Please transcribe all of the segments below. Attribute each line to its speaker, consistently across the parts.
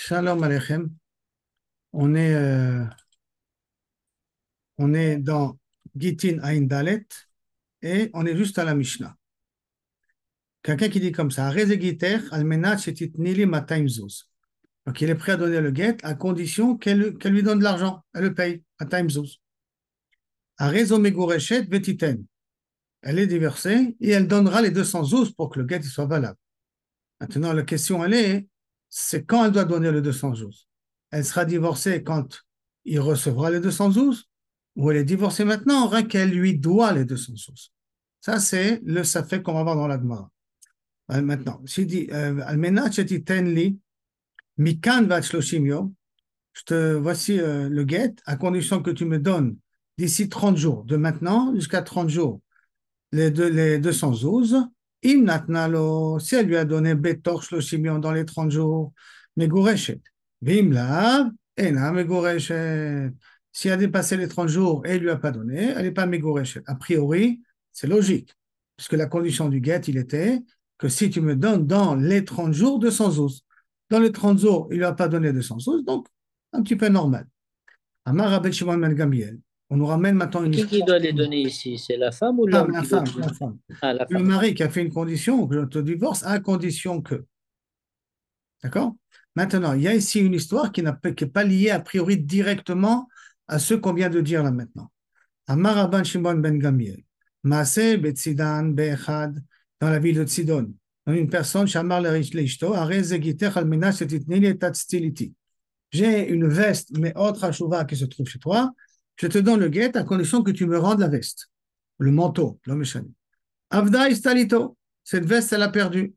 Speaker 1: Shalom Aleichem. On est, euh, on est dans Gitin Ain Dalet et on est juste à la Mishnah. Quelqu'un qui dit comme ça, Areze Giter almenat shetitnili matayim zuz. Donc il est prêt à donner le get à condition qu'elle lui donne de l'argent. Elle le paye, matayim zuz. Arezo megureshet vetiten. Elle est divorcée et elle donnera les 200 zuz pour que le get soit valable. Maintenant, la question, c'est quand elle doit donner le 200 zuz. Elle sera divorcée quand il recevra les 200 zuz ou elle est divorcée maintenant, rien qu'elle lui doit les 200 zuz. Ça, c'est le safek qu'on va voir dans la Gemara. Maintenant, s'il dit, Almena chetiten li, mikan vat shloshim yom, voici le get, à condition que tu me donnes d'ici 30 jours, de maintenant jusqu'à 30 jours, les 212, im natnalo, si elle lui a donné betor shloshim dans les 30 jours, megureshet, vim lav, ena megureshet. Si elle a dépassé les 30 jours et il ne lui a pas donné, elle n'est pas megureshet. A priori, c'est logique, puisque la condition du get, il était que si tu me donnes dans les 30 jours 212, dans les 30 jours, il ne lui a pas donné 212, donc un petit peu normal. Amar Rabbi Shimon ben Gamliel. On nous ramène maintenant une
Speaker 2: Qui
Speaker 1: histoire.
Speaker 2: doit les donner ici? C'est la femme ou
Speaker 1: Femme,
Speaker 2: l'homme
Speaker 1: la
Speaker 2: qui doit
Speaker 1: femme,
Speaker 2: les
Speaker 1: la
Speaker 2: donner?
Speaker 1: femme.
Speaker 2: Ah, la
Speaker 1: Le
Speaker 2: femme.
Speaker 1: mari qui a fait une condition, que je te divorce, à condition que. D'accord? Maintenant, il y a ici une histoire qui n'est pas liée a priori directement à ce qu'on vient de dire là maintenant. Amar Rabban Shimon ben Gamliel. Maaseh betzidan be'echad, dans la ville de Tzidon. Une personne, Shamar leishto, arez zegiter almena shetitnili et tatztiliti. J'ai une veste, mais autre chouva qui se trouve chez toi. Je te donne le guet à condition que tu me rendes la veste, le manteau, l'homme chani. Avda istalito, cette veste, elle a perdu.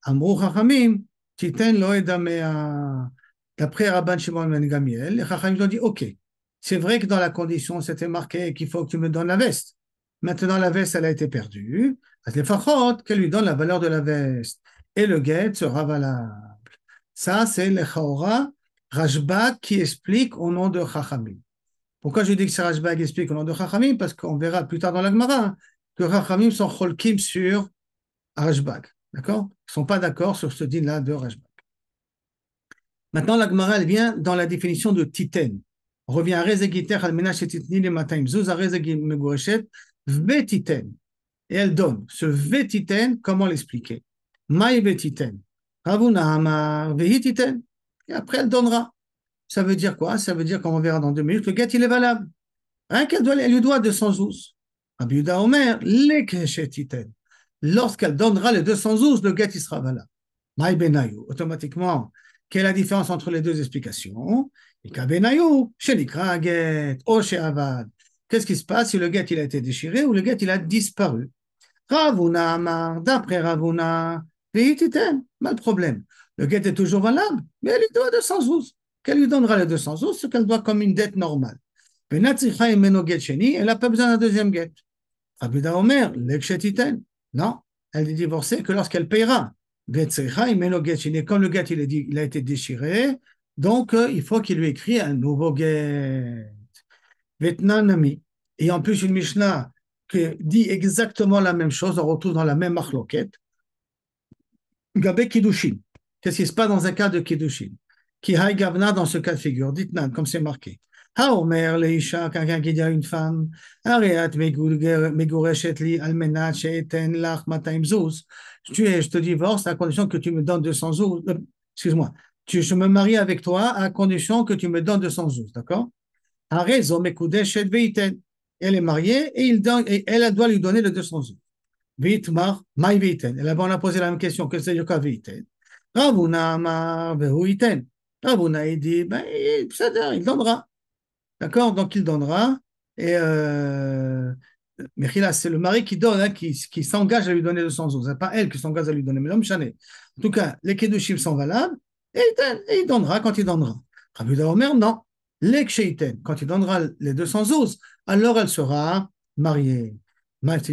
Speaker 1: Amrou chachamim, titen lo edamea. D'après Rabban Shimon ben Gamiel, les chachamim ont dit, OK, c'est vrai que dans la condition, c'était marqué qu'il faut que tu me donnes la veste. Maintenant, la veste, elle a été perdue. Les fachot, qu'elle lui donne la valeur de la veste. Et le guet sera valable. Ça, c'est le Chaora Rashba qui explique au nom de Chachamim. Pourquoi je dis que c'est Rashba qui explique au nom de Chachamim? Parce qu'on verra plus tard dans la Gemara que Chachamim sont cholkim sur Rashbag. D'accord? Ils ne sont pas d'accord sur ce din-là de Rashbag. Maintenant, la Gemara, elle vient dans la définition de Titen. On revient à Rezegiter, Almenach et Titni, les Mataim, Zouz, à Rezegim, Megoreshet, Vetiten. Et elle donne. Ce Vetiten, comment l'expliquer? Maï Vetiten. Ravuna Amar, Vehititen. Et après, elle donnera. Ça veut dire quoi? Ça veut dire, comme on verra dans 2 minutes, le get, il est valable. Rien qu'elle doit, elle lui doit 212. Rabbi Yehuda Omer, lekeshetiten. Lorsqu'elle donnera les 212, le get, il sera valable. Maï benayu. Automatiquement, quelle est la différence entre les deux explications? Ika benayu, shenikra get, o sheavad. Qu'est-ce qui se passe si le get, il a été déchiré ou le get, il a disparu? Ravuna Amar, d'après Ravuna, vehititen. Pas de problème. Le get est toujours valable, mais elle lui doit 212. Qu'elle lui donnera les 212, ce qu'elle doit comme une dette normale. Elle n'a pas besoin d'un deuxième get. Rabbi Yehuda Omer, l'exchetiten. Non, elle est divorcée que lorsqu'elle payera. Comme le get il a été déchiré, donc il faut qu'il lui écrit un nouveau get. Vetnanami. Et en plus, une Mishnah qui dit exactement la même chose, on retrouve dans la même marloquette. Gabé Kiddushin. Qu'est-ce qui se passe dans un cas de Kiddushin? Qui haï gavna dans ce cas de figure? Dites-nous, comme c'est marqué. Haomer leisha, quelqu'un qui dit à une femme, Areat megureshet li almenat she'eten lach mataim zouz. Je te divorce à condition que tu me donnes 200 zouz. Excuse-moi. Je me marie avec toi à condition que tu me donnes 200 zouz, d'accord? Arezo mekudeshet veiten. Elle est mariée et, et elle doit lui donner le 200 zouz. Vitmar, maï viten. Et là-bas, on a posé la même question. Qu'est-ce que c'est que viten? Ravuna amar vehu iten. Ravuna, il dit, ben, il donnera. D'accord? Donc, il donnera. Et Mechila, c'est le mari qui donne, hein, qui s'engage à lui donner 200 jours. Ce n'est pas elle qui s'engage à lui donner, mais l'homme chané. En tout cas, les kedushim sont valables et il donnera quand il donnera. Rabbi Yehuda Omer, non. Les ksheiten, quand il donnera les 200 jours, alors elle sera mariée.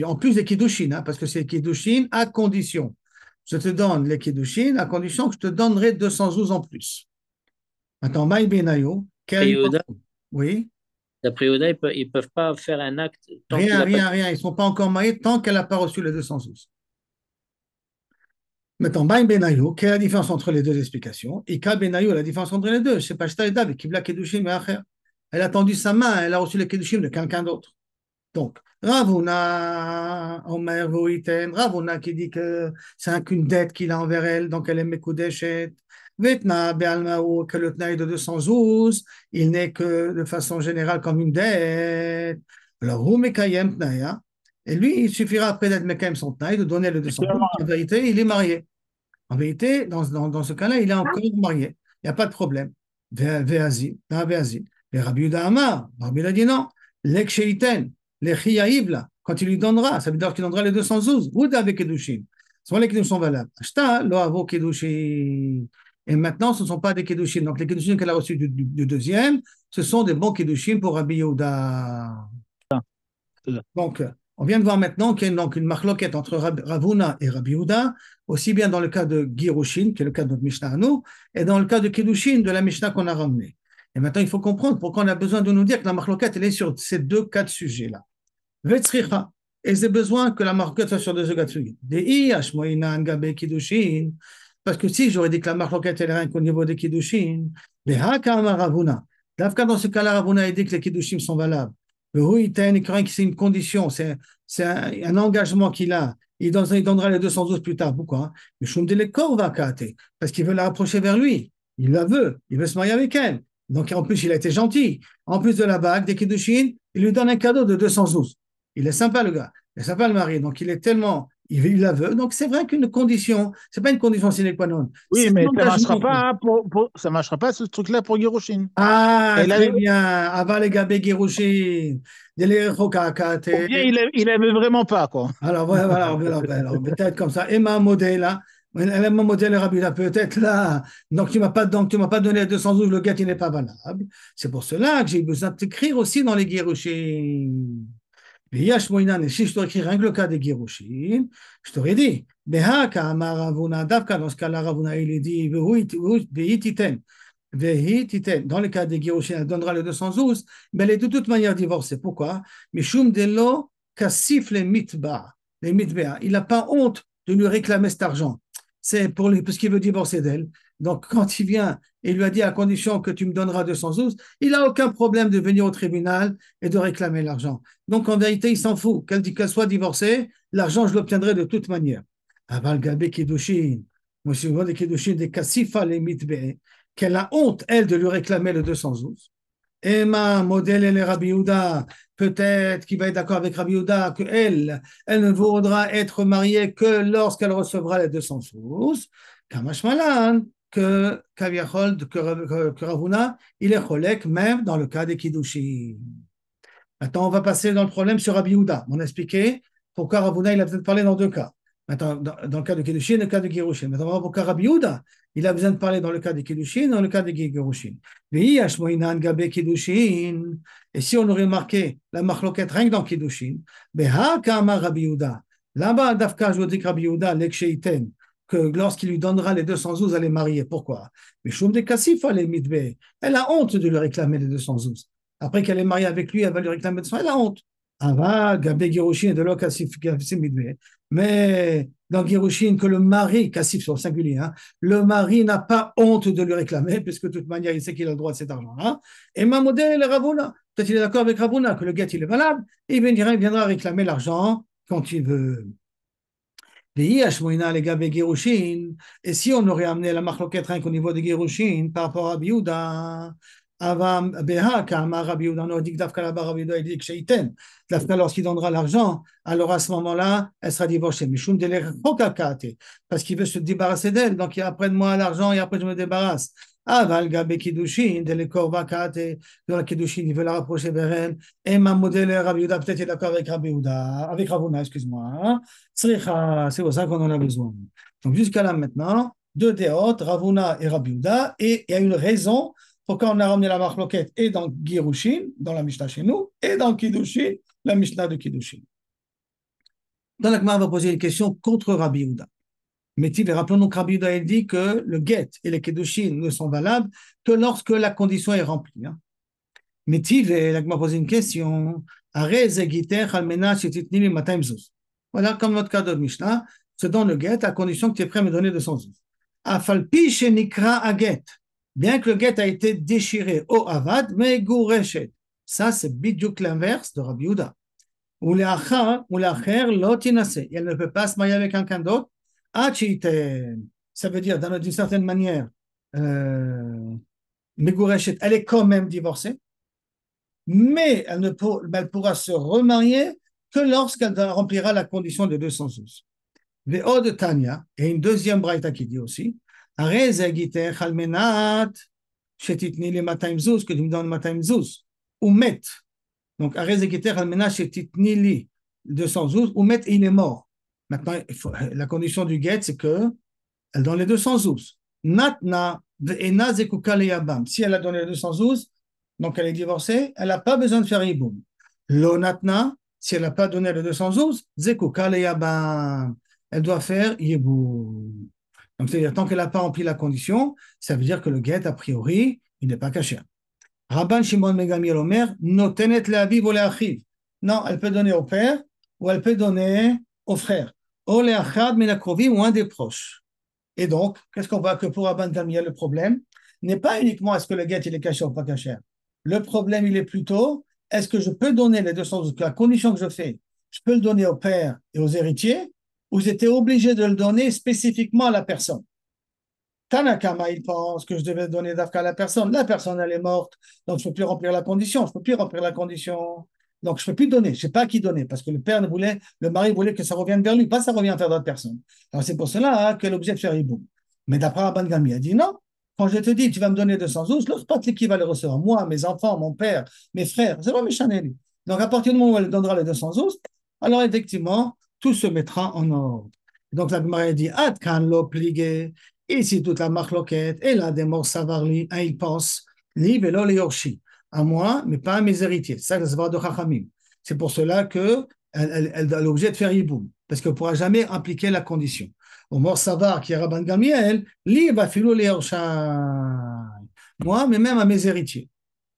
Speaker 1: En plus des kiddushin, hein, parce que c'est kiddushin à condition. Je te donne les kiddushin à condition que je te donnerai 200 jours en plus. Maintenant, Maï Benayo,
Speaker 2: D'après Yehuda,
Speaker 1: oui.
Speaker 2: d'après Yehuda, ils ne peuvent pas faire un acte tant qu'il
Speaker 1: Rien,
Speaker 2: n'a pas.
Speaker 1: rien, rien. Ils ne sont pas encore mariés tant qu'elle n'a pas reçu les 212. Maintenant, Bain Benayu, quelle est la différence entre les deux explications? Ika Benayu, la différence entre les deux, c'est pas Shtaïda avec Kibla Kedushim et Acher. Elle a tendu sa main, elle a reçu les Kedushim de quelqu'un d'autre. Donc, Ravuna, Omer Voiten, Ravuna qui dit que c'est qu'une dette qu'il a envers elle, donc elle est Mekudeshet. Vetna Bealmaou, que le Tnaï de 212, il n'est que de façon générale comme une dette. Alors, Hu Mekayem Tnaïa, et lui, il suffira après d'être Mekayem son Tnaï, de donner le 212. En vérité, il est marié. En vérité, dans ce cas-là, il est encore marié. Il n'y a pas de problème. Veazi, Veazi. Et Rabbi Yehuda Amar, Rabbi a dit non. L'Eksheiten, l'Echiaïv, là, quand il lui donnera, ça veut dire qu'il donnera les 212. Ou avec Kedushim. Ce sont les Kedushim sont valables. Ashta, lo avo Kedushim. Et maintenant, ce ne sont pas des Kedushim. Donc, les Kedushim qu'elle a reçus du deuxième, ce sont des bons Kedushim pour Rabbi Yehuda. Donc, on vient de voir maintenant qu'il y a donc une marloquette entre Ravuna et Rabbi Yehuda, aussi bien dans le cas de Girushin, qui est le cas de notre Mishnah à nous, et dans le cas de Kedushin, de la Mishnah qu'on a ramenée. Et maintenant, il faut comprendre pourquoi on a besoin de nous dire que la marloquette, elle est sur ces deux cas de sujets-là. Vetzricha, et c'est besoin que la marloquette soit sur deux cas de sujets. Dei Ashmoina Ngabe Kedushin, parce que si j'aurais dit que la marloquette, elle est rien qu'au niveau des Kedushin, Beha Kama Ravuna, Davka dans ce cas-là, Ravuna a dit que les Kedushin sont valables. Le Ruiten, c'est une condition, c'est un engagement qu'il a. Il donnera les 212 plus tard. Pourquoi? Le Shumdelekor va kate, parce qu'il veut la rapprocher vers lui. Il la veut, il veut se marier avec elle. Donc en plus, il a été gentil. En plus de la bague, des Kiddushin, il lui donne un cadeau de 212. Il est sympa, le gars. Il est sympa, le mari. Donc il est tellement. Il la veut. Donc c'est vrai qu'une condition, c'est pas une condition sine qua non.
Speaker 3: Oui,
Speaker 1: C'est un
Speaker 3: mais ça marchera
Speaker 1: engagement.
Speaker 3: pas ça marchera pas ce truc-là pour Giroshin.
Speaker 1: Ah,
Speaker 3: Et là,
Speaker 1: très bien. Aval et Gabé Girushin. Dele
Speaker 3: ou
Speaker 1: Chokakate.
Speaker 3: bien il aimait vraiment pas, quoi.
Speaker 1: Alors, voilà, alors, peut-être comme ça. Emma modèle, là. Emma modèle, Rabbi, peut-être là. Donc, tu m'as pas donné 212, le gars, il n'est pas valable. C'est pour cela que j'ai besoin de t'écrire aussi dans les Girushin. Mais Yash Moinan, et si je t'aurais écrit rien que le cas des Girushin, je t'aurais dit, Behaka, Amar Ravuna, Davka, dans ce cas-là, Ravuna, il est dit, Vehititen. Vehititen. Dans le cas des Girushin, elle donnera le 212, mais elle est de toute manière divorcée. Pourquoi? Mishum Delo, Kassif les mitba, les mitbea. Il n'a pas honte de lui réclamer cet argent. C'est pour lui, parce qu'il veut divorcer d'elle. Donc, quand il vient et lui a dit à condition que tu me donneras 212, il n'a aucun problème de venir au tribunal et de réclamer l'argent. Donc, en vérité, il s'en fout. Qu'elle soit divorcée, l'argent, je l'obtiendrai de toute manière. Aval Gabé Kiddushin, Monsieur des Kiddushin, des Kassifa les mitbe, qu'elle a honte, elle, de lui réclamer le 212. Emma, modèle, elle est Rabbi Yehuda. Peut-être qu'il va être d'accord avec Rabbi Yehuda qu'elle, elle ne voudra être mariée que lorsqu'elle recevra les 212. Kamashmalan, que Kaviachol, que Ravuna, il est cholek même dans le cas des Kiddushi. Maintenant, on va passer dans le problème sur Rabbi Yehuda. On a expliqué pourquoi Ravuna, il a peut-être parlé dans deux cas. Maintenant, dans le cas de Kiddushin et le cas de Girushin. Maintenant, on va voir pourquoi Rabbi Yehuda, il a besoin de parler dans le cas de Kiddushin et dans le cas de Girushin. Et si on aurait marqué la marloquette rien que dans Kiddushin, Rabbi Yehuda. Là-bas, Dafka, je vous dis que Rabbi Yehuda, l'Eksheiten, que lorsqu'il lui donnera les 212, elle est mariée. Pourquoi? Mais Shum de Kassif, elle est mitbe. Elle a honte de lui réclamer les 212. Après qu'elle est mariée avec lui, elle va lui réclamer de son, elle a honte. Ava, Gabé Girushin de l'Okasif Midbe. Mais dans Girushin, que le mari, Kassif sur le singulier, hein, le mari n'a pas honte de lui réclamer, puisque de toute manière, il sait qu'il a le droit de cet argent-là. Et ma modèle est Ravuna. Peut-être qu'il est d'accord avec Ravuna, que le guet, il est valable, et il viendra réclamer l'argent quand il veut. Et si on aurait amené la marloquette rien qu'au niveau de Girushin par rapport à Biouda, lorsqu'il donnera l'argent, alors à ce moment-là, elle sera divorcée. Parce qu'il veut se débarrasser d'elle, donc il apprenne-moi l'argent et après je me débarrasse. Aval Gabe Kiddushin, de l'écor vakate, dans la Kiddushin, il veut la rapprocher vers elle. Et ma modèle Rabbi Yehuda, peut-être il est d'accord avec Rabbi Yehuda, avec Ravuna, excuse-moi. Hein. C'est pour ça qu'on en a besoin. Donc jusqu'à là maintenant, deux déotes, Ravuna et Rabbi Yehuda, et il y a une raison pourquoi on a ramené la marloquette et dans Girushin, dans la Mishnah chez nous, et dans Kiddushin, la Mishnah de Kiddushin. Dans la Gemara, on va poser une question contre Rabbi Yehuda. Mais rappelons que Rabbi Yehuda dit que le get et les Kiddushin ne sont valables que lorsque la condition est remplie. Hein. Mais la Gemara pose une question. Voilà, comme notre cas de Mishnah, te donne le get à condition que tu es prêt à me donner 212. Afalpi shenikra aget. Bien que le get a été déchiré au avad, mais gourechet. Ça, c'est bidiouk l'inverse de Rabbi Yehuda. Ou l'acher lotinase. Elle ne peut pas se marier avec quelqu'un d'autre. Ça veut dire, d'une certaine manière, Megourechet, elle est quand même divorcée, mais elle pourra se remarier que lorsqu'elle remplira la condition de 212. Ve'od Tanya, et une deuxième braïta qui dit aussi, Arez egiter chalmenat shetitni le 200 zouz, que tu me donnes 200 zouz, ou met. Donc, Arez egiter chalmenat shetitni li 200 zouz, ou met, il est mort. Maintenant, la condition du get, c'est que elle donne les 212. Natna ve'ena zekuka leyabam. Si elle a donné les 212, donc elle est divorcée, elle n'a pas besoin de faire iboum. Lo natna, si elle n'a pas donné les 212, zekuka leyabam. Elle doit faire iboum. Donc, c'est-à-dire, tant qu'elle n'a pas rempli la condition, ça veut dire que le get, a priori, il n'est pas caché. Rabban Shimon Megami Omer, notenet le'aviv ou le'achiv. Non, elle peut donner au père ou elle peut donner au frère. Ou le'achad minakrovim ou un des proches. Et donc, qu'est-ce qu'on voit que pour Rabban Gamliel, le problème n'est pas uniquement est-ce que le get il est caché ou pas caché. Le problème, il est plutôt est-ce que je peux donner les 212, la condition que je fais, je peux le donner au père et aux héritiers, ou j'étais obligé de le donner spécifiquement à la personne. Tanakama, il pense que je devais donner d'Afka à la personne. La personne, elle est morte, donc je ne peux plus remplir la condition. Je ne peux plus remplir la condition. Donc, je ne peux plus donner. Je ne sais pas à qui donner, parce que le mari voulait que ça revienne vers lui, pas ça revient vers d'autres personnes. Alors, c'est pour cela qu'elle est obligée de faire hiboum. Mais d'après Rabban Gamliel, elle dit non. Quand je te dis, tu vas me donner 212, l'autre pas qui va le recevoir. Moi, mes enfants, mon père, mes frères, c'est pas méchant, lui. Donc, à partir du moment où elle donnera les 212, alors effectivement, tout se mettra en ordre. Donc, la Gemara dit, Ad kan lo pligé. Ici, toute la marloquette, et là, des morts savarli, il pense, li velo le yorshi, à moi, mais pas à mes héritiers. Ça se voit de Chachamim. C'est pour cela qu'elle est obligée de faire hiboum, parce qu'elle ne pourra jamais appliquer la condition. Au mort savar, qui est Rabban Gamliel, li va filo le yorshai. Moi, mais même à mes héritiers.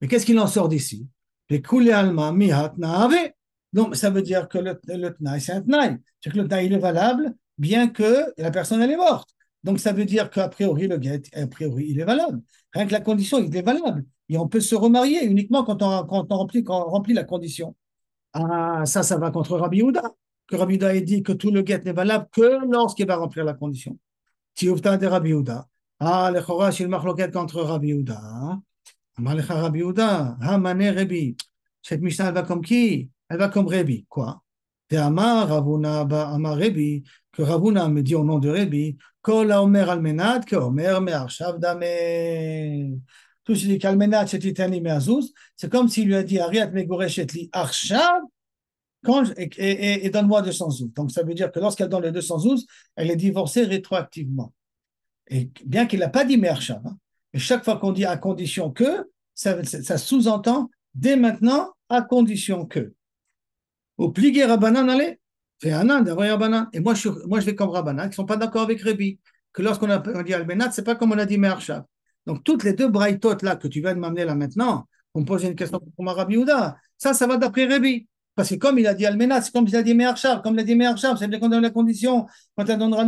Speaker 1: Mais qu'est-ce qu'il en sort d'ici? Les koulé alma mihat naave. Donc, ça veut dire que le tnaï, c'est un tnaï. C'est que le tnaï, il est valable, bien que la personne, elle est morte. Donc, ça veut dire qu'a priori, le get, a priori, il est valable. Rien que la condition, il est valable. Et on peut se remarier uniquement quand on remplit la condition. Ah, ça va contre Rabbi Yehuda. Que Rabbi Yehuda ait dit que tout le get n'est valable que lorsqu'il va remplir la condition. Tioufta de Rabbi Yehuda. Ah, le Chorash, il marque le get contre Rabbi Yehuda. Amalecha Rabbi Yehuda. Hamane Rabbi. Cette Mishnah, elle va comme qui? Elle va comme Rabbi. Quoi? Amar Ravuna Amar Rabbi, que Ravuna me dit au nom de Rabbi, Kol Omer Almenad, que Omer Me'arshav Dame. Tout ce qui dit qu'Almenad Shetitani Me'azuz, c'est comme s'il lui a dit Ariat Megoreshet li Arshav, et donne-moi 212. Donc ça veut dire que lorsqu'elle donne les 212, elle est divorcée rétroactivement. Et bien qu'il n'a pas dit Me'arshav, hein, et chaque fois qu'on dit à condition que, ça sous-entend dès maintenant à condition que. Au plié Rabbanan, allez, fait Anan, d'avoir Rabbanan. Et moi, je vais comme Rabbanan, qui ne sont pas d'accord avec Rabbi, que lorsqu'on a dit Albenat, ce n'est pas comme on a dit Me'arshav. Donc, toutes les deux braïtotes là que tu viens de m'amener là maintenant, on me pose une question pour ma Rabbi Yehuda, ça va d'après Rabbi. Parce que comme il a dit Albenat, c'est comme il a dit Me'arshav. Comme il a dit Me'arshav, c'est bien qu'on donne la condition, quand elle donnera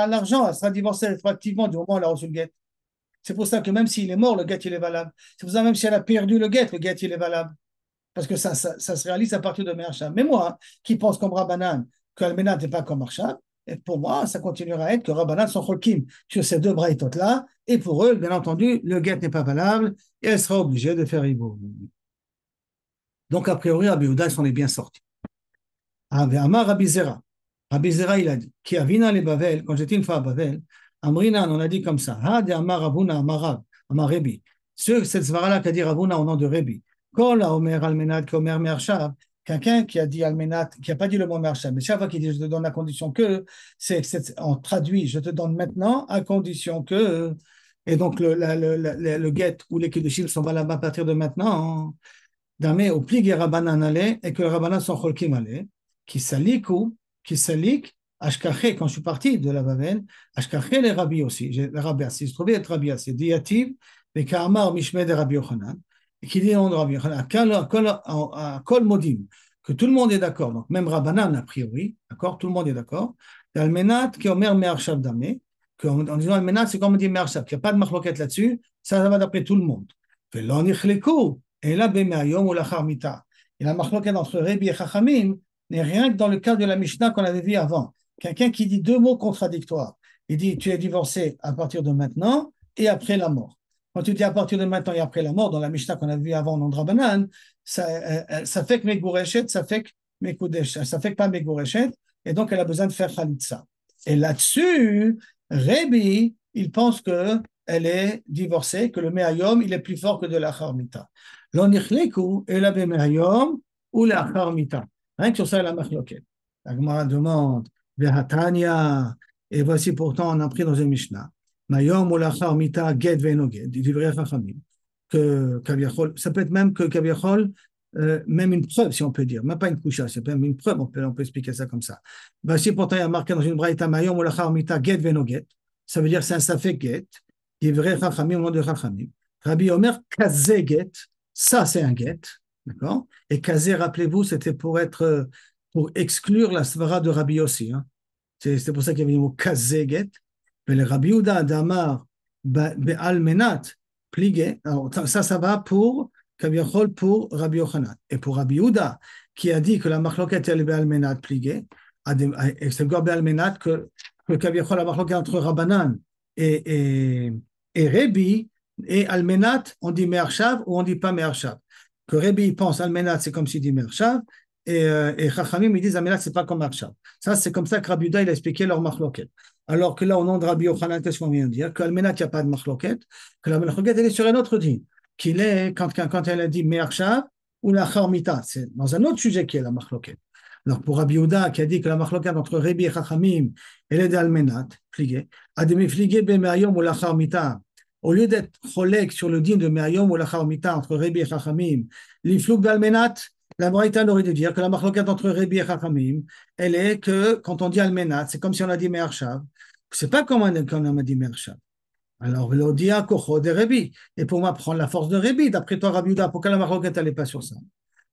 Speaker 1: l'argent, elle sera divorcée rétroactivement du moment où elle a reçu le guet. C'est pour ça que même s'il est mort, le guet, il est valable. C'est pour ça que même si elle a perdu le guet, il est valable. Parce que ça se réalise à partir de Me'arshav. Mais moi, qui pense comme Rabbanan que Almenat n'est pas comme Me'arshav, et pour moi, ça continuera à être que Rabbanan sont Cholkim sur ces deux braïtotes-là, et pour eux, bien entendu, le guet n'est pas valable, et elle sera obligée de faire Iboum. Donc, a priori, Rabbi Yehuda s'en est bien sorti. Amar Rabbi Zera. Rabbi Zera, il a dit, qui a vina les Bavel, quand j'étais une fois à Bavel, Amrina, on a dit comme ça, Ha de Amar Ravuna, Amar Rebi. Cette svara-là qu'a dit Ravuna au nom de Rebi. Quelqu'un qui a dit Almenat, qui n'a pas dit le mot Me'arshav, mais chaque fois qu'il dit je te donne la condition que, on traduit je te donne maintenant à condition que, et donc le get ou les kiddushin sont valables à partir de maintenant, damé au pli Rabbanan allait, et que le Rabbanan sont cholkim allait, qui salik, ashkaché, quand je suis parti de la Babel, ashkaché les rabbis aussi, les rabbis, si je trouvais être rabbi, c'est diativ, les ka'amar mishmeh de Rabbi Yochanan, qui dit on Rabbi Yochanan, à Kol Modim, que tout le monde est d'accord, donc même Rabbanan a priori, d'accord, tout le monde est d'accord, Almenat qui omer me'arshav damé, en disant Almenat, c'est comme on dit me'arshav, qu'il n'y a pas de marloquette là-dessus, ça va d'après tout le monde. Ve'lo nichleku, et là, be'me'ayom ou lachar mita. Et la marloquette entre Rebbe et Chachamim n'est rien que dans le cas de la Mishnah qu'on avait vu avant. Quelqu'un qui dit deux mots contradictoires. Il dit tu es divorcé à partir de maintenant et après la mort. Quand tu dis à partir de maintenant et après la mort, dans la Mishnah qu'on avait vu avant dans Drabanan, ça fait que mes gourechet, ça fait que mes koudesh, ça fait que pas mes gourechet, et donc elle a besoin de faire Khalitsa. Et là-dessus, Rebbe, il pense que elle est divorcée, que le Me'ayom, il est plus fort que de la Charmita. L'onichleku, et la Me'ayom, ou la Charmita. Rien que sur ça, la machloket. La Gemara demande, Vehatania, et voici pourtant, on a pris dans une Mishnah, Mayom ou la Charmita, Ged Venoged, du vrai Chachamim, que Kaviachol, ça peut être même que Kaviachol, même une preuve, si on peut dire, même pas une coucha, c'est même une preuve, on peut expliquer ça comme ça. Voici pourtant, il y a marqué dans une braïta, Mayom ou la Charmita, Ged Venoged, ça veut dire c'est un safek get, vrai Chachamim, au nom de Chachamim. Rabbi Omer, Kazé get, ça c'est un get, d'accord? Et Kazé, rappelez-vous, c'était pour exclure la svara de Rabbi Yossi, hein. C'est pour ça qu'il y avait le mot Kazé get. Mais le Rabbi Uda Damar Be'al Menat Pligé, alors ça va pour Kaviachol pour Rabbi Yochanan. Et pour Rabbi Uda, qui a dit que la marloquette est Be'al Menat Pligé, et c'est le Be'al Menat que Kaviachol la marloquette entre Rabbanan et Rebbe, et Almenat, on dit Me'arshav ou on dit pas Me'arshav. Que Rebbe, il pense Almenat, c'est comme s'il dit Me'arshav, et Chachamim, ils disent Almenat, c'est pas comme Me'arshav. Ça, c'est comme ça que Rabbi Uda, il a expliqué leur marloquette. Alors que là, au nom de Rabbi Yochanan, qu'est-ce qu'on vient de dire? Qu'Almenat, il n'y a pas de marloquette, que la marloquette, elle est sur un autre dit, qu'il est, quand elle a dit Me'arshav ou la Charmita, c'est dans un autre sujet qui est la marloquette. Alors pour Rabbi Uda, qui a dit que la marloquette entre Rebbe et Chachamim, elle est d'Almenat, fligé, a de Mifligé be Me'ayom ou la Charmita. Au lieu d'être cholek sur le din de Me'ayom ou la Charmita entre Rebbe et Chachamim, l'iflouk d'Almenat, la Braïta aurait dû dire que la marloquette entre Rebbe et Chachamim, elle est que quand on dit Almenat, c'est comme si on a dit Me'arshav. C'est pas comme on a dit Me'arshav. Alors, il dit à Kocho de Rebbe. Et pour m'apprendre la force de Rebbe, d'après toi, Rabbi Uda, pourquoi la marloquette n'est pas sur ça?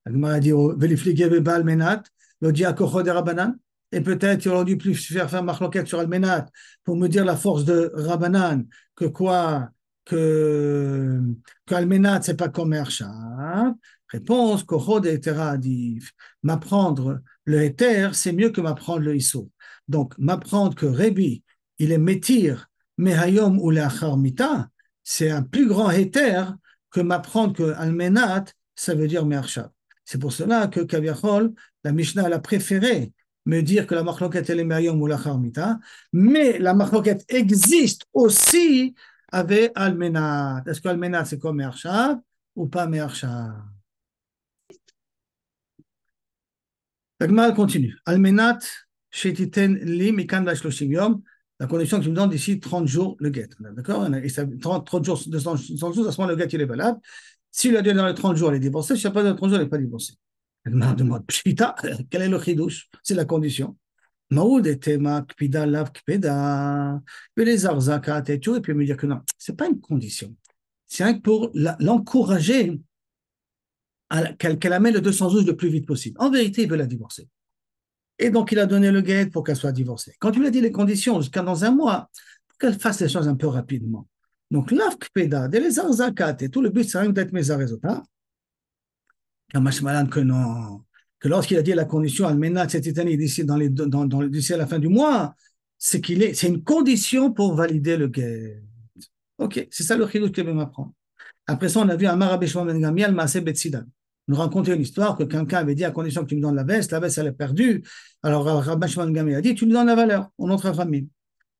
Speaker 1: La Gemara dit Velifligé be Almenat, le dit à Kocho de Rabbanan. Et peut-être il aurait dû plus faire marloquette sur Almenat pour me dire la force de Rabbanan, que quoi? Que Almenat, c'est pas comme Me'arshav. Réponse, Kochod et Etera Adif. M'apprendre le Éther, c'est mieux que m'apprendre le Issou. Donc, m'apprendre que Rebbe, il est métir, Mehayom ou Leachar Mita, c'est un plus grand Éther que m'apprendre que Almenat, ça veut dire Me'arshav. C'est pour cela que Kaviachol, la Mishnah, elle a préféré me dire que la marloquette, elle est Mehayom ou Leachar Mita, mais la marloquette existe aussi avec Almenat. Est-ce qu'Almenat, c'est comme Me'arshav ou pas Me'arshav? La Gemara continue. Almenat, shetiten li mikan v'ashloshim yom, la condition que tu me donnes d'ici 30 jours le guet. D'accord? 30 jours, 200 jours, à ce moment, le guet, il est valable. S'il a dit dans les 30 jours, il est divorcé. S'il n'y a pas dans les 30 jours, il n'est pas divorcé. La Gemara demande, pshita, quel est le chidouche? C'est la condition. Maoud et tema kpida lav kpeda, les arzakat et tout, et puis me dire que non, ce n'est pas une condition. C'est rien que pour l'encourager qu'elle amène le 212 le plus vite possible. En vérité, il veut la divorcer. Et donc, il a donné le guet pour qu'elle soit divorcée. Quand tu lui as dit les conditions, jusqu'à dans un mois, pour qu'elle fasse les choses un peu rapidement. Donc, l'afkpeda, les arzakat et tout, le but, c'est rien d'être mes résultats. Kamashmalan que non. Que lorsqu'il a dit la condition, Almenat, cette année, d'ici à la fin du mois, c'est une condition pour valider le guet. Ok, c'est ça le chidouch que je vais m'apprendre. Après ça, on a vu Amar Rabbi Shimon ben Gamliel, Maaseh Betsidan. Nous racontait une histoire que quelqu'un avait dit à condition que tu me donnes la veste elle est perdue. Alors Rabbi Shimon ben Gamliel a dit, tu lui donnes la valeur, on entre famille.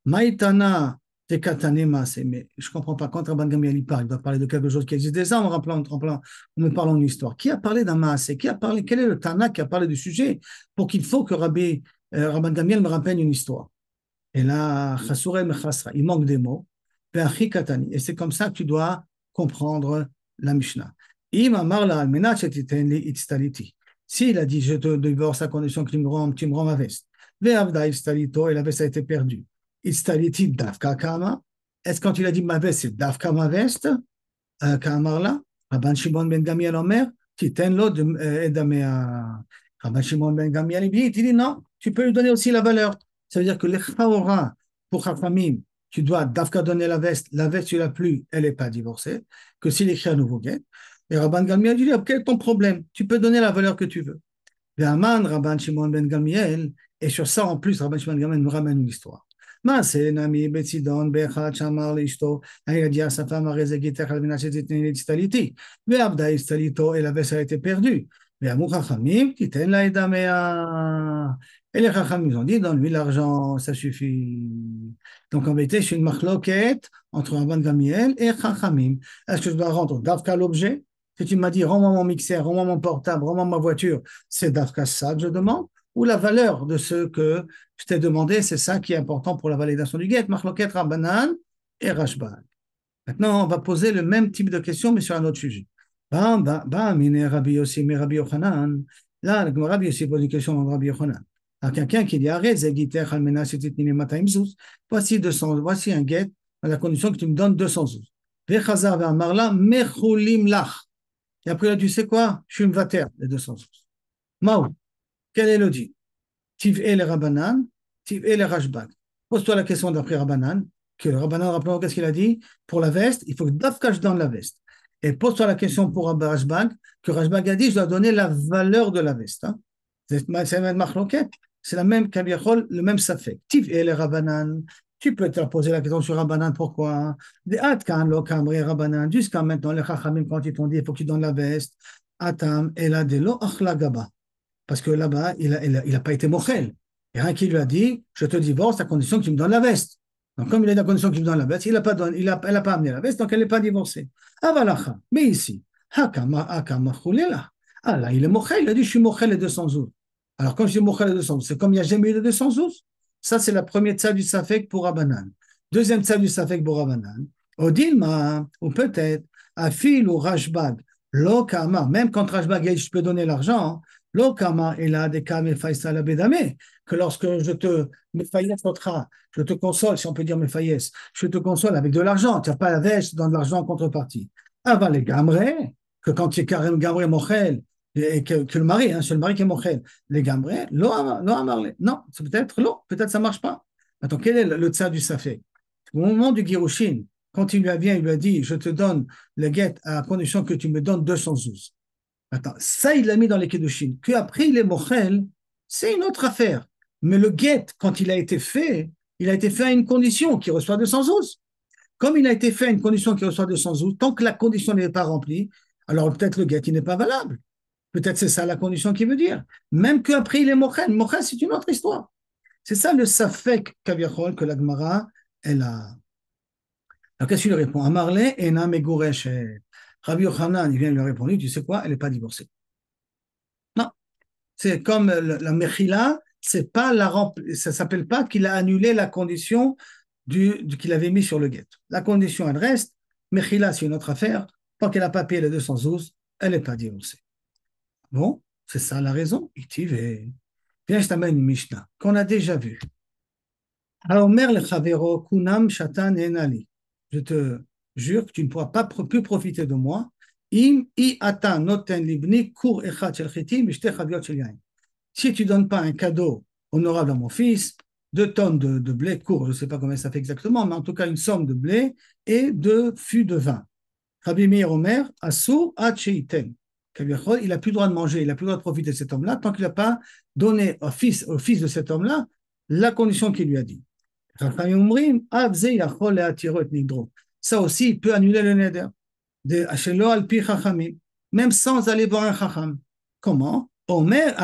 Speaker 1: Maïtana tekatane Maaseh. Mais je ne comprends pas, quand Rabbi Gamliel il parle, il doit parler de quelque chose qui existe déjà, en me parlant d'une histoire. Qui a parlé d'un Maaseh? Quel est le Tana qui a parlé du sujet pour qu'il faut que Rabbi Gamliel me rappelle une histoire? Et là, il manque des mots. Et c'est comme ça que tu dois comprendre la Mishnah. S'il a dit je te divorce à condition que tu me rends ma veste, et la veste a été perdue. Est-ce quand il a dit ma veste, c'est Davka ma veste? Kamarla, Rabban Shimon ben Gamliel Omer, Titenlo Edamea. Rabban Shimon ben Gamliel il dit non, tu peux lui donner aussi la valeur. Ça veut dire que les chaora, pour Chachamim, tu dois d'Afka donner la veste tu l'as plus, elle n'est pas divorcée, que s'il écrit un nouveau get. Et Rabban Gamliel dit, quel est ton problème? Tu peux donner la valeur que tu veux. Et Aman, Rabban Shimon ben Gamliel, et sur ça, en plus, Rabban Shimon ben Gamliel nous ramène une histoire. C'est Nami Betsidon, Bechat, Shamar, Lishto, il a dit à sa femme, Arezegiter, Alminachetitni, Tistaliti, Veabda, Istalito, et la veste a été perdue. Et Amou Chachamim, Titen la Edamea. Et les Chachamim ont dit, donne-lui l'argent, ça suffit. Donc en vérité, c'est une marloquette entre Rabban Gamliel et Chachamim. Est-ce que je dois rendre Davka l'objet? Si tu m'as dit, rends-moi mon mixeur, rends-moi mon portable, rends-moi ma voiture, c'est Davka ça que je demande? Ou la valeur de ce que je t'ai demandé, c'est ça qui est important pour la validation du get, Marloquette, Rabbanan et Rashbag. Maintenant, on va poser le même type de question, mais sur un autre sujet. Mine Rabbi Yossi, mais Rabbi Yochanan. Là, le Rabbi Yossi pose une question dans Rabbi Yochanan. À quelqu'un qui dit arrête, voici 200, voici un get à la condition que tu me donnes 200 zouz. Et après, là, tu sais quoi? Je suis une vater, les 200 zouz. Maou, quel est le dit? Tiv et les Rabbanan, Tiv et les Rashbag. Pose-toi la question d'après Rabbanan, que Rabbanan, rappelons, qu'est-ce qu'il a dit? Pour la veste, il faut que Dafka je donne la veste. Et pose-toi la question pour Rashbag, que Rashbag a dit, je dois donner la valeur de la veste. Hein. C'est la même marloquette, c'est la même kaviachol, le même safek. Tiv et les Rabbanan, tu peux te poser la question sur Rabbanan, pourquoi? Des Atkan, Lokamri, Rabbanan, jusqu'à maintenant, les Chachamim, quand ils t'ont dit, il faut que tu donnes la veste, Atam, et la de lo Achlagaba. Parce que là-bas, il n'a pas été mochel. Il y a un qui lui a dit, je te divorce à condition que tu me donnes la veste. Donc, comme il est à condition que tu me donnes la veste, elle n'a pas amené la veste, donc elle n'est pas divorcée. Avalacha, mais ici, Hakama, ah là, il est mochel, il a dit, je suis mochel les 200 zouz. Alors, quand je dis mochel les 200 zouz, c'est comme il n'y a jamais eu de 200 zouz. Ça, c'est la première tsa du Safek pour Rabbanan. Deuxième tsa du Safek pour Rabbanan. Odilma, ou peut-être, Afil ou Rashbag, Lokama, même quand Rashbag dit, je peux donner l'argent, Lokama, il a des cas, que lorsque je te je te console, si on peut dire Mefaïs, je te console avec de l'argent, tu n'as pas la veste, tu donnes de l'argent en contrepartie. Avant les gamrés, que quand tu es carrément gamré mochel, et que le mari, hein, c'est le mari qui est mochel, les gamrés, non, c'est peut-être ça ne marche pas. Attends, quel est le tsa du safek? Au moment du Girushin, quand il lui vient, il lui a dit, je te donne le get à condition que tu me donnes 212. Attends, ça, il l'a mis dans les Kedushin. Qu'après, il est mochel, c'est une autre affaire. Mais le get, quand il a été fait à une condition qu'il reçoit 212. Comme il a été fait à une condition qu'il reçoit 212, tant que la condition n'est pas remplie, alors peut-être le get, il n'est pas valable. Peut-être c'est ça la condition qu'il veut dire. Même qu'après, il est mochel. Mochel, c'est une autre histoire. C'est ça le safek kaviachol que la Gemara, elle a. Alors, qu'est-ce qu'il répond? Amarle ena meguresh. Rabbi Yochanan, il vient lui répondre, tu sais quoi, elle n'est pas divorcée. Non, c'est comme la Mechila, c'est pas ça s'appelle pas qu'il a annulé la condition qu'il avait mis sur le guet. La condition, elle reste. Mechila, c'est une autre affaire. Tant qu'elle n'a pas payé les 212, elle n'est pas divorcée. Bon, c'est ça la raison. Viens, je t'amène une Mishnah qu'on a déjà vue. Haomer le chavero kunam shatan enali. Je te jure que tu ne pourras pas plus profiter de moi. Im I ata noten libni kur echad shel chitim v'shte chaviot shel yain. Si tu ne donnes pas un cadeau honorable à mon fils, 2 tonnes de blé court, je ne sais pas combien ça fait exactement, mais en tout cas une somme de blé et 2 fûts de vin. Rabbi Meir Omer, Asur ad sheiten. Il n'a plus le droit de manger, il n'a plus le droit de profiter de cet homme-là tant qu'il n'a pas donné au fils de cet homme-là la condition qu'il lui a dit. Ça aussi, il peut annuler le neder. Même sans aller voir un chacham. Comment? Omer,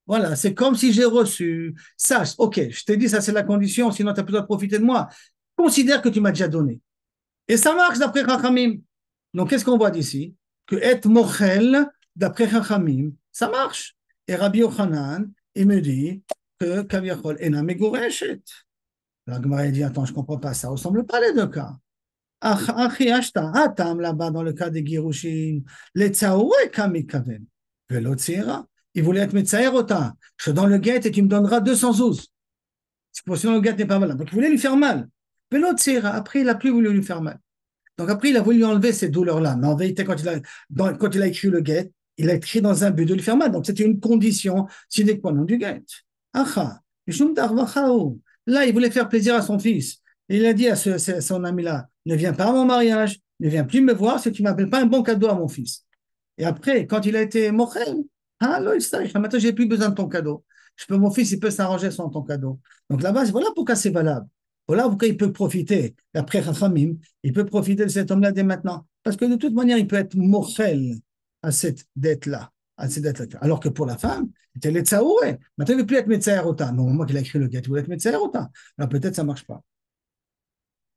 Speaker 1: voilà, c'est comme si j'ai reçu. Sache, ok, je t'ai dit, ça c'est la condition, sinon tu n'as plus le droit de profiter de moi. Considère que tu m'as déjà donné. Et ça marche d'après chachamim. Donc, qu'est-ce qu'on voit d'ici? Que être mochel, d'après chachamim, ça marche. Et Rabbi Yochanan, il me dit que Kaviachol ena megureshet. La Gemara dit, attends, je ne comprends pas, ça ne ressemble pas les deux cas. Achi ashta, atam là-bas dans le cas des Girushin, les tsaoué kamikaven, velo tsira. Il voulait être metzaerota. Je te donne le guet et tu me donneras 212. Sinon le guet n'est pas valable. Donc il voulait lui faire mal. Velo tsira. Après, il n'a plus voulu lui faire mal. Donc après, il a voulu lui enlever ces douleurs-là. Mais en vérité, quand il a écrit le guet, il a écrit dans un but de lui faire mal. Donc c'était une condition sine qua non du guet. Acha, Mishum Darvachahu. Là, il voulait faire plaisir à son fils. Et il a dit à son ami-là, ne viens pas à mon mariage, ne viens plus me voir si tu ne m'appelles pas un bon cadeau à mon fils. Et après, quand il a été mochel, ah, maintenant, j'ai plus besoin de ton cadeau. Mon fils, il peut s'arranger sans ton cadeau. Donc là-bas, voilà pourquoi c'est valable. Voilà pourquoi il peut profiter. Après Rachamim, il peut profiter de cet homme-là dès maintenant. Parce que de toute manière, il peut être mochel à cette dette-là. À cette dette-là. Alors que pour la femme, c'était les tsaouré. Maintenant, il ne veut plus être médecin Rota. Mais au moment qu'il a écrit le guet, il voulait être médecin Rota. Alors peut-être ça ne marche pas.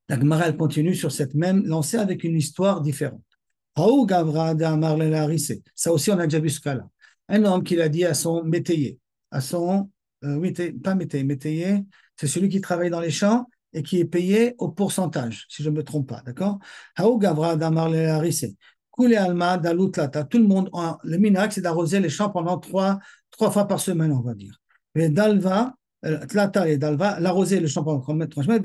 Speaker 1: La Gemara, elle continue sur cette même lancée avec une histoire différente. Ça aussi, on a déjà vu ce cas-là. Un homme qui l'a dit à son métayer, à son, pas métayer, c'est celui qui travaille dans les champs et qui est payé au pourcentage, si je ne me trompe pas, d'accord? Tout le monde, le minac, c'est d'arroser les champs pendant trois fois par semaine, on va dire. Mais dalva, tlata et dalva, l'arroser le champ pendant 3 semaines,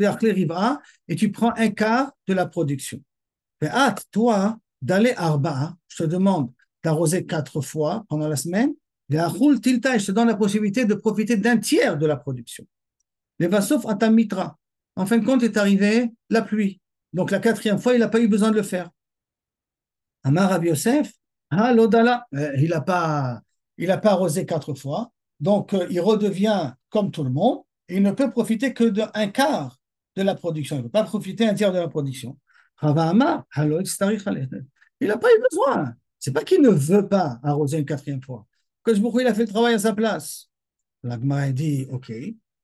Speaker 1: et tu prends un quart de la production. Mais hâte, toi, d'aller arba, je te demande d'arroser 4 fois pendant la semaine, et je te donne la possibilité de profiter d'un tiers de la production. Les vasof à ta mitra. En fin de compte, est arrivé la pluie. Donc la 4e fois, il n'a pas eu besoin de le faire. Amar Rabbi Yosef, l'odala, il a pas arrosé 4 fois, donc il redevient comme tout le monde, et il ne peut profiter que d'un quart de la production. Il ne peut pas profiter un tiers de la production. Rava Amar, il n'a pas eu besoin. C'est pas qu'il ne veut pas arroser une 4e fois. Que il a fait le travail à sa place. La Gemara dit, OK.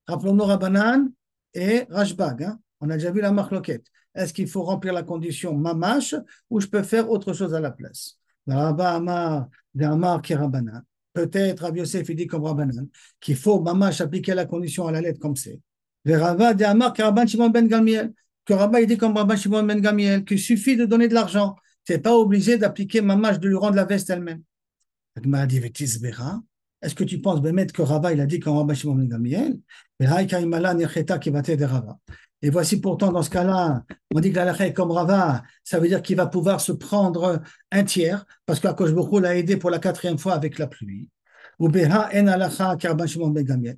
Speaker 1: Rappelons-nous Rabbanan et Rashbag. Hein. On a déjà vu la marloquette. Est-ce qu'il faut remplir la condition mamash ou je peux faire autre chose à la place? Rabba Amar, Amar qui Rabbanan. Peut-être Rabbi Yosef il dit comme Rabbanan qu'il faut mamash appliquer la condition à la lettre comme c'est. Le Rava de Amar qui Rabban Shimon ben Gamiel. Que Rabba il dit comme Rabban Shimon ben Gamiel qu'il suffit de donner de l'argent. Tu n'es pas obligé d'appliquer mamash, de lui rendre la veste elle-même. La dit est-ce que tu penses que Rava, il a dit comme Rabban Shimon ben Gamiel? Et voici pourtant dans ce cas-là, on dit que la est comme Rava, ça veut dire qu'il va pouvoir se prendre un tiers, parce qu'Akosh Baruch Hu l'a aidé pour la 4e fois avec la pluie.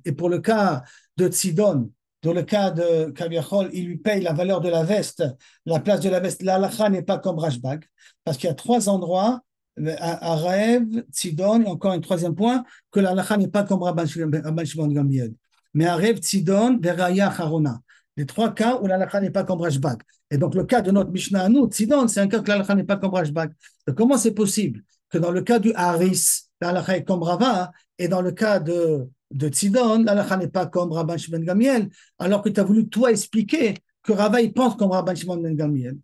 Speaker 1: Et pour le cas de Tsidon, dans le cas de Kaviachol, il lui paye la valeur de la veste, la place de la veste. L'alacha n'est pas comme Rashbag, parce qu'il y a 3 endroits, à Raev, Tzidon, et encore un 3e point, que l'alacha n'est pas comme Rabban Shimon Gamiel. Mais à Raev, Tzidon, Veraya, Harona. Les 3 cas où l'alacha n'est pas comme Rashbag. Et donc, le cas de notre Mishnah à nous, Tzidon, c'est un cas que l'alacha n'est pas comme Rashbag. Donc, comment c'est possible que dans le cas du Haris, l'alacha est comme Rava, et dans le cas de Tzidon, l'alacha n'est pas comme Rabban Shimon Gamiel, alors que tu as voulu, toi, expliquer que Rava, il pense comme Rabban Shimon Gamiel.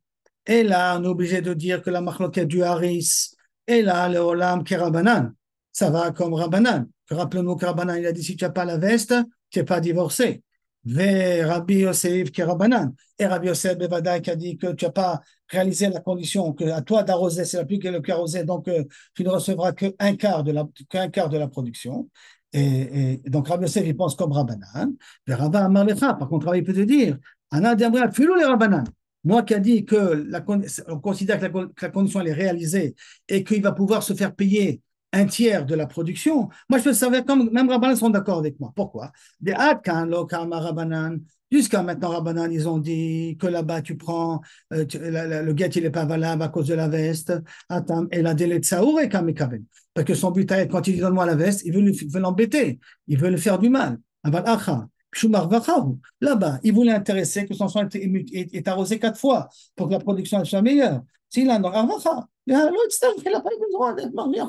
Speaker 1: Et là, on est obligé de dire que la marloquette du Haris, et là, le Olam qui est Rabbanan, ça va comme Rabbanan. Rappelons-nous que Rabbanan, il a dit si tu n'as pas la veste, tu n'es pas divorcé. Ve Rabbi Yosef qui est Rabbanan. Et Rabbi Yosef Bevada qui a dit que tu n'as pas réalisé la condition, que à toi d'arroser, c'est la pluie qui est le cœur arrosé, donc tu ne recevras qu'un quart de la production. Et donc Rabbi Yosef, il pense comme Rabbanan. Le Rabba Amar Lecha, par contre, il peut te dire, Ana Diamra, filou les Rabbanan. Moi qui a dit que on considère que la condition elle est réalisée et qu'il va pouvoir se faire payer un tiers de la production, moi je peux savoir, comme même Rabbanan sont d'accord avec moi. Pourquoi? Jusqu'à maintenant, Rabbanan, ils ont dit que là-bas, tu prends, le guet, il n'est pas valable à cause de la veste. Et la délai de Saour est kamekaven. Parce que son but, quand il dit donne-moi la veste, il veut l'embêter, il veut lui faire du mal. Là-bas, il voulait intéresser que son sang est arrosé 4 fois pour que la production soit meilleure. S'il a un arvacha, il n'a pas eu besoin d'être marié à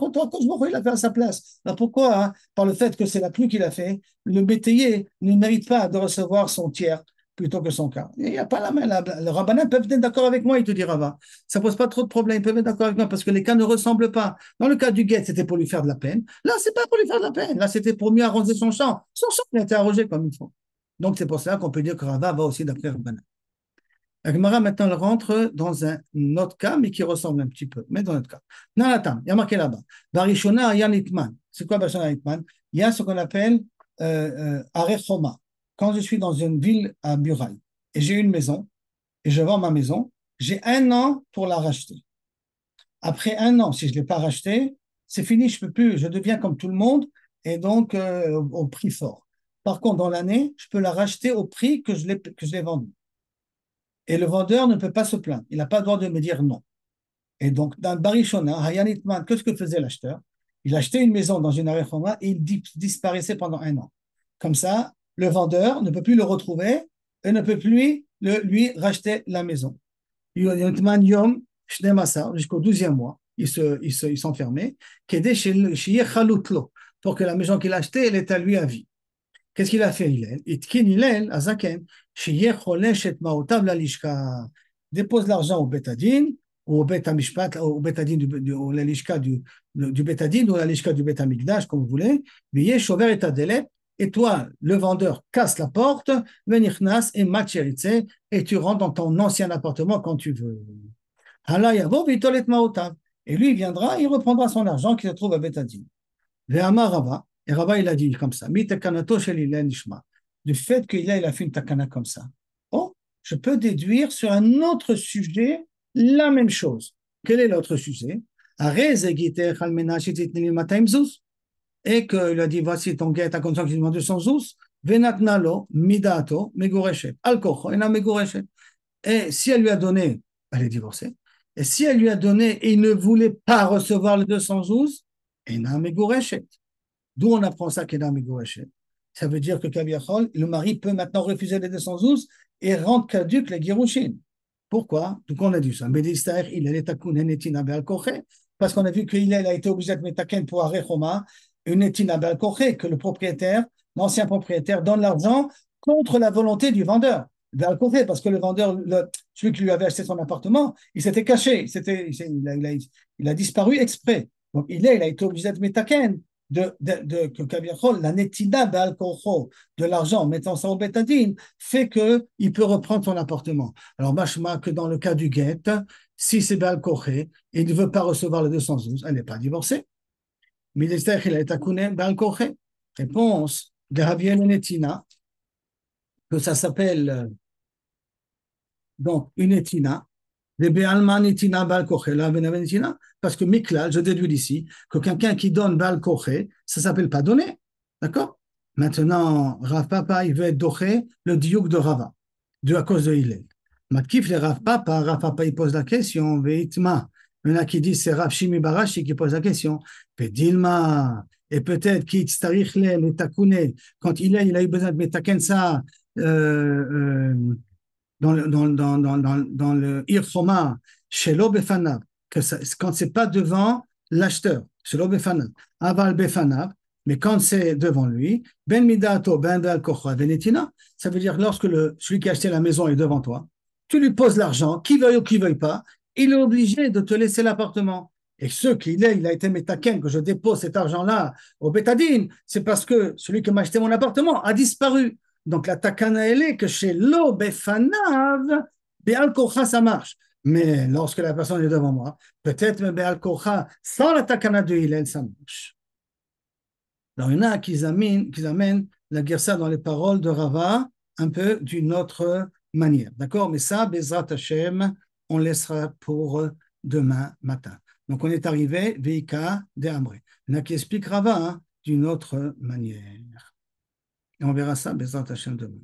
Speaker 1: il a fait à sa place. Alors pourquoi, hein, par le fait que c'est la pluie qu'il a fait, le métayer ne mérite pas de recevoir son tiers plutôt que son quart? Il n'y a pas la main. Le rabbanin peut être d'accord avec moi, il te dit Rava. Ça ne pose pas trop de problèmes, ils peuvent être d'accord avec moi parce que les cas ne ressemblent pas. Dans le cas du guet, c'était pour lui faire de la peine. Là, c'est pas pour lui faire de la peine. Là, c'était pour mieux arroser son champ. Son champ a été arrosé comme il faut. Donc, c'est pour cela qu'on peut dire que Rava va aussi d'après Rabbanan. La Gemara maintenant elle rentre dans un autre cas, mais qui ressemble un petit peu, mais dans notre cas. Nalatam, il y a marqué là-bas. Barishona Yanitman. C'est quoi Barishona Yanitman? Il y a ce qu'on appelle Arechoma. Quand je suis dans une ville à muraille et j'ai une maison et je vends ma maison, j'ai 1 an pour la racheter. Après 1 an, si je ne l'ai pas rachetée, c'est fini, je peux plus, je deviens comme tout le monde et donc au prix fort. Par contre, dans l'année, je peux la racheter au prix que je l'ai vendue. Et le vendeur ne peut pas se plaindre. Il n'a pas le droit de me dire non. Et donc, dans le Barishona, Hayanitman, qu'est-ce que faisait l'acheteur? Il achetait une maison dans une Arechoma et il disparaissait pendant 1 an. Comme ça, le vendeur ne peut plus le retrouver et ne peut plus lui racheter la maison. Hayanitman Yom Shnemasa, jusqu'au 12e mois, il s'enfermait, pour que la maison qu'il a achetée, elle est à lui à vie. Qu'est-ce qu'il a fait, Hillel? Itkin Hillel, Azaken, dépose l'argent au Betadine, ou au Betamishpat, au Betadine, ou la lishka du Betadine, ou la lishka du Betamikdash, comme vous voulez, Viye Shover et Tadelet, et toi, le vendeur, casse la porte, Venichnas et Macheritze, et tu rentres dans ton ancien appartement quand tu veux. Hala Yavo, Vitolet Maotav. Et lui, il viendra, il reprendra son argent qui se trouve à Betadine. Ve'amar Rava, et Rava, il a dit comme ça, Mi takanato shel Hillel nishma. Du fait qu'il a fait une takana comme ça. Oh, je peux déduire sur un autre sujet la même chose. Quel est l'autre sujet? Et qu'il a dit, voici ton guet à condition qu'il demande 200 zouz, venatnalo, midato, megoreshet, alkocho, ena megoreshet. Et si elle lui a donné, elle est divorcée. Et si elle lui a donné et il ne voulait pas recevoir les 200 zouz, ena megoreshet. D'où on apprend ça qu'Ena megoreshet. Ça veut dire que Kaviachol, le mari peut maintenant refuser les 212 et rendre caduque les Girushin. Pourquoi? Donc on a dit ça. Parce qu'on a vu qu'il a été obligé de metaken pour Arechoma, une etina be'alkoche, que le propriétaire, l'ancien propriétaire, donne l'argent contre la volonté du vendeur. Parce que le vendeur, celui qui lui avait acheté son appartement, il s'était caché, il a disparu exprès. Donc il a été obligé de metaken que la netina be'alkocho de l'argent, mettant ça au bétadine, fait qu'il peut reprendre son appartement. Alors, machma que dans le cas du guet, si c'est be'alkoche et il ne veut pas recevoir le 212, elle n'est pas divorcée. Mais il est takune be'alkoche. Réponse de Javier Netina, que ça s'appelle donc une etina, parce que Miklal, je déduis d'ici, que quelqu'un qui donne Baal Koché, ça ne s'appelle pas donner. D'accord? Maintenant, Rav Papa, il veut être doché, le diouk de Rava, à cause de Hillel. Matkif le Rav Papa, il pose la question, Veitma. Il y en a qui disent c'est Rav Shimi Barashi qui pose la question. Dilma, et peut-être qu'il tsarich le takune, quand il a eu besoin de metaken ça, dans le Irchoma, chez l'Obefanav, quand c'est pas devant l'acheteur, chez l'Obefanav, Aval Befanav, mais quand c'est devant lui, Ben Midato, Ben Be'al-Kocha, Venetina, ça veut dire lorsque celui qui a acheté la maison est devant toi, tu lui poses l'argent, qui veuille ou qui veuille pas, il est obligé de te laisser l'appartement. Et il a été métaken, que je dépose cet argent-là au bétadine, c'est parce que celui qui m'a acheté mon appartement a disparu. Donc la takana, elle est que chez l'Obefanav, Be'al Kocha, ça marche. Mais lorsque la personne est devant moi, peut-être Be'al Kocha, sans la takana de Hillel, ça marche. Alors il y en a qui amènent la Gersa dans les paroles de Rava un peu d'une autre manière. D'accord? Mais ça, Bezrat Hashem, on laissera pour demain matin. Donc on est arrivé, Veika de Amré. Il y en a qui expliquent Rava d'une autre manière. Et on verra ça, Bezrat Hashem, demain.